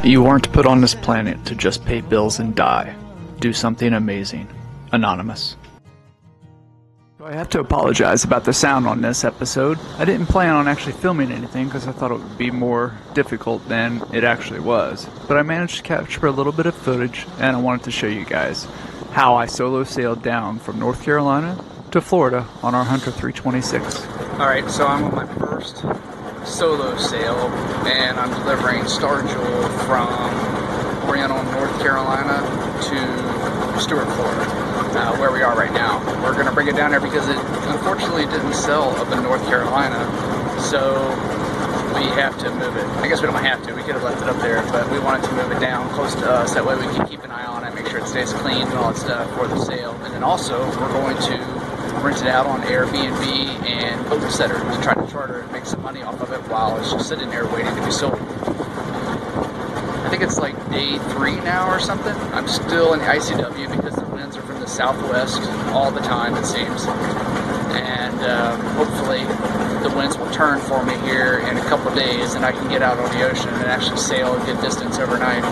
You weren't put on this planet to just pay bills and die. Do something amazing. Anonymous. I have to apologize about the sound on this episode. I didn't plan on actually filming anything because I thought it would be more difficult than it actually was. But I managed to capture a little bit of footage, and I wanted to show you guys how I solo sailed down from North Carolina to Florida on our Hunter 326. Alright, so I'm on my first solo sail, and I'm delivering Starjewel from Oriental, North Carolina to Stuart, Florida, where we are right now. We're going to bring it down there because it unfortunately didn't sell up in North Carolina, so we have to move it. I guess we don't have to, we could have left it up there, but we wanted to move it down close to us, that way we can keep an eye on it, make sure it stays clean and all that stuff for the sale. And then also, we're going to rent it out on Airbnb and Boat Setter to try to charter it, make some money off of it while it's just sitting there waiting to be sold. I think it's like day 3 now or something. I'm still in the ICW because the winds are from the southwest all the time, it seems. And hopefully the winds will turn for me here in a couple days and I can get out on the ocean and actually sail a good distance overnight.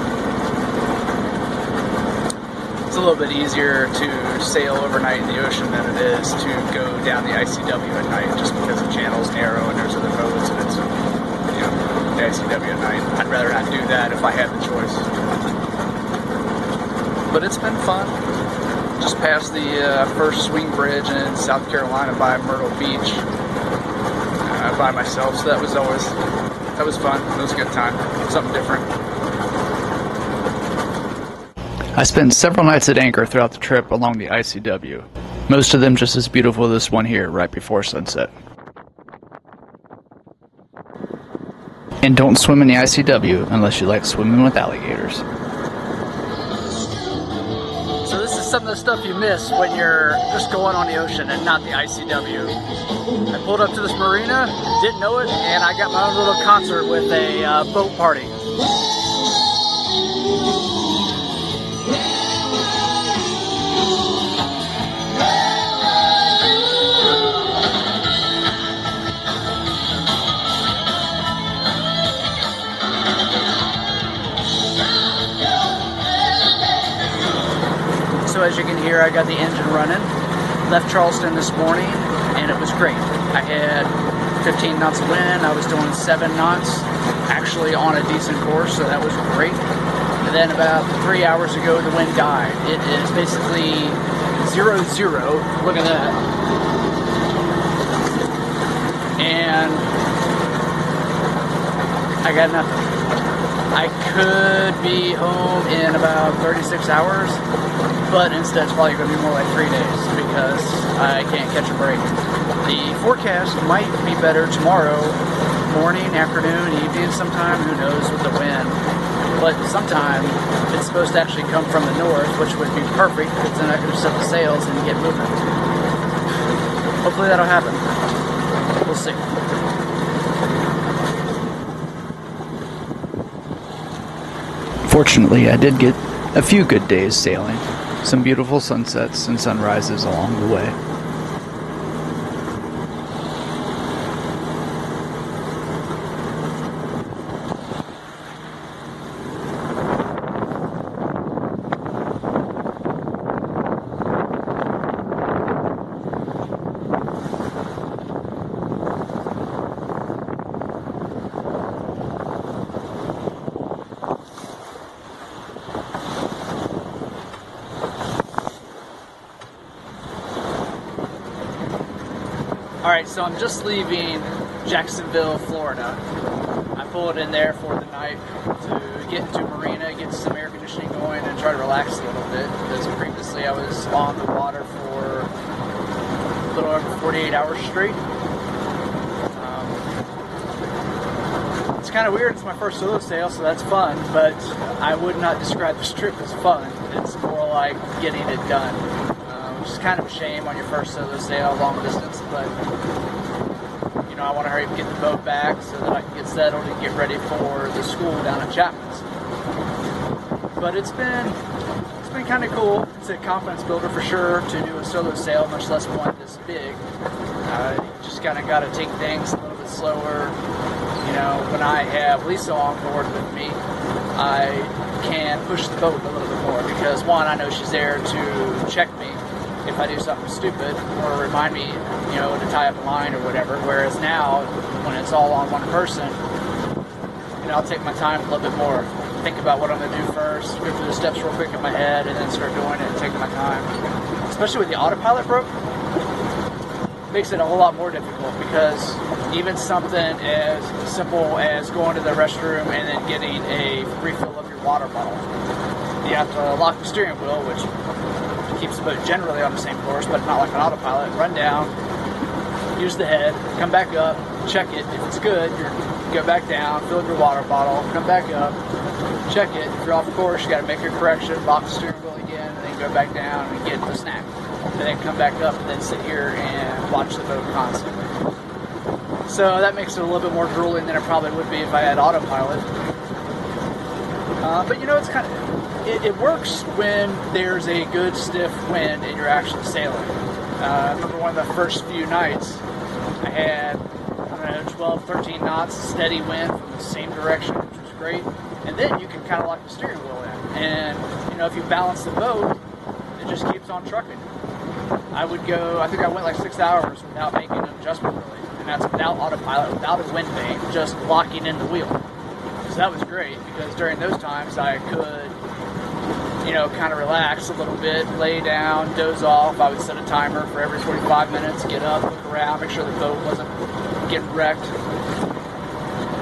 It's a little bit easier to sail overnight in the ocean than it is to go down the ICW at night, just because the channel's narrow and there's other boats and it's, you know, the ICW at night. I'd rather not do that if I had the choice. But it's been fun. Just passed the first swing bridge in South Carolina by Myrtle Beach by myself, so that was fun. It was a good time. Something different. I spent several nights at anchor throughout the trip along the ICW. Most of them just as beautiful as this one here right before sunset. And don't swim in the ICW unless you like swimming with alligators. So this is some of the stuff you miss when you're just going on the ocean and not the ICW. I pulled up to this marina, didn't know it, and I got my own little concert with a boat party. So as you can hear, I got the engine running. Left Charleston this morning, and it was great. I had 15 knots of wind. I was doing 7 knots, actually on a decent course, so that was great. And then about 3 hours ago, the wind died. It is basically 0-0. Look at that. And I got nothing. I could be home in about 36 hours, but instead it's probably going to be more like 3 days because I can't catch a break. The forecast might be better tomorrow morning, afternoon, evening sometime, who knows with the wind. But sometime it's supposed to actually come from the north, which would be perfect because then I can set the sails and get moving. Hopefully that'll happen. We'll see. Fortunately, I did get a few good days sailing. Some beautiful sunsets and sunrises along the way. Alright, so I'm just leaving Jacksonville, Florida. I pulled in there for the night to get into a marina, get some air conditioning going, and try to relax a little bit, because previously I was on the water for a little over 48 hours straight. It's kind of weird, it's my first solo sail, so that's fun, but I would not describe this trip as fun. It's more like getting it done. Which is kind of a shame on your first solo sail long distance, but you know, I want to hurry up and get the boat back so that I can get settled and get ready for the school down at Chapman's. But it's been kind of cool. It's a confidence builder for sure to do a solo sail, much less one this big. You just kind of got to take things a little bit slower. You know, when I have Lisa on board with me, I can push the boat a little bit more, because one, I know she's there to check me if I do something stupid, or remind me, to tie up a line or whatever. Whereas now, when it's all on one person, I'll take my time a little bit more. Think about what I'm going to do first, go through the steps real quick in my head, and then start doing it and taking my time. Especially with the autopilot broke, makes it a whole lot more difficult, because even something as simple as going to the restroom and then getting a refill of your water bottle, you have to lock the steering wheel, which keeps the boat generally on the same course, but not like an autopilot. Run down, use the head, come back up, check it. If it's good, go back down, fill up your water bottle, come back up, check it. If you're off course, you got to make a correction, lock the steering wheel again, and then go back down and get the snack. And then come back up and then sit here and watch the boat constantly. So that makes it a little bit more grueling than it probably would be if I had autopilot. But it's kind of, it works when there's a good stiff wind and you're actually sailing. I remember one of the first few nights, I had, 12, 13 knots, steady wind from the same direction, which was great. And then you can kind of lock the steering wheel in. And, if you balance the boat, it just keeps on trucking. I think I went like 6 hours without making an adjustment really. And that's without autopilot, without a wind vane, just locking in the wheel. So that was great, because during those times I could, kind of relax a little bit, lay down, doze off. I would set a timer for every 45 minutes, get up, look around, make sure the boat wasn't getting wrecked,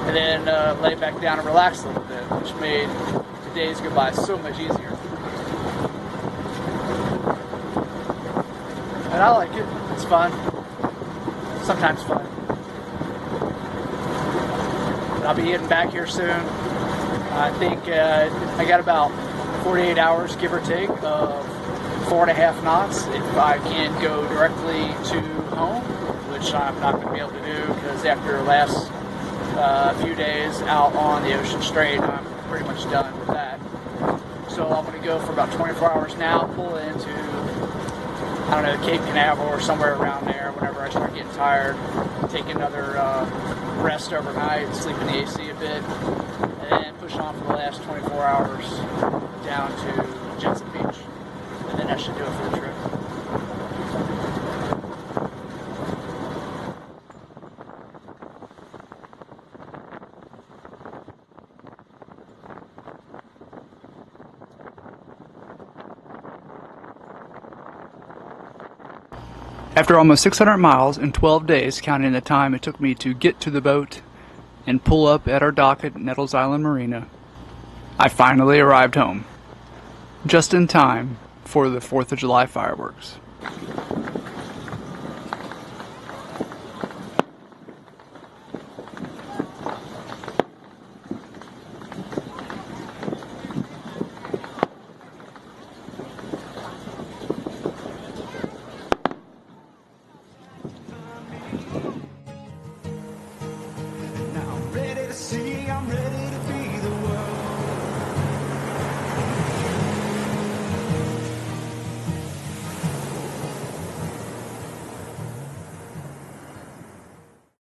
and then lay back down and relax a little bit, which made the days go by so much easier. And I like it. It's fun. Sometimes fun. But I'll be getting back here soon. I think I got about 48 hours, give or take, of 4.5 knots if I can go directly to home, which I'm not going to be able to do, because after the last few days out on the ocean straight, I'm pretty much done with that. So I'm going to go for about 24 hours now, pull into, Cape Canaveral or somewhere around there whenever I start getting tired, take another rest overnight, sleep in the AC a bit, and then push on for the last 24 hours down to Jensen Beach. And then that should do it for the trip. After almost 600 miles in 12 days, counting the time it took me to get to the boat and pull up at our dock at Nettles Island Marina, I finally arrived home, just in time for the 4th of July fireworks. I'm ready